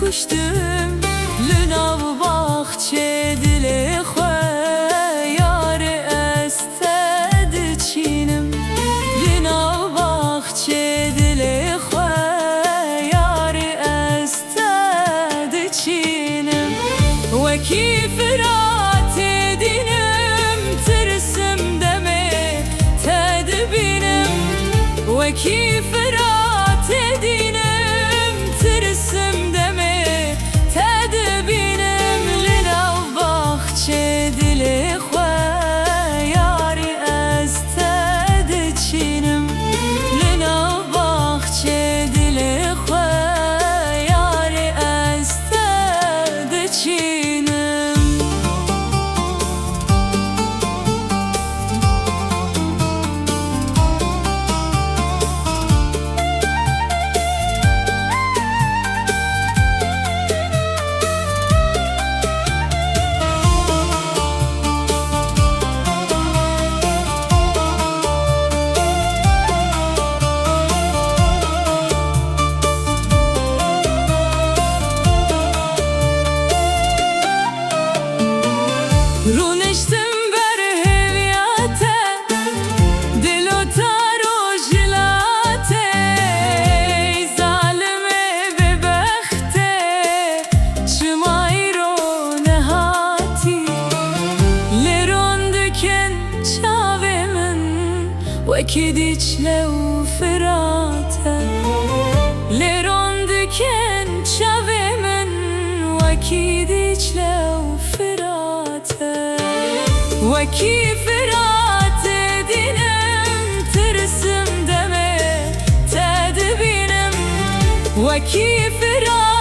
کشتم لناو باخچه دل خواه یار استد چینم لناو باخچه دل خواه یار استد چینم وکی فرات دینم ترسم دمه تدبینم وکی فرات دینم ترسم دمه رونشتم بر هویته دل و تر و جلاته ظالمه به بخته چمای رو نهاتی لروندکن چاوه من وکی دیچله و فراته لروندکن چاوه من وکی دیچله و فراته وکی فرات دینم ترسم دمه تدبینم وکی فرات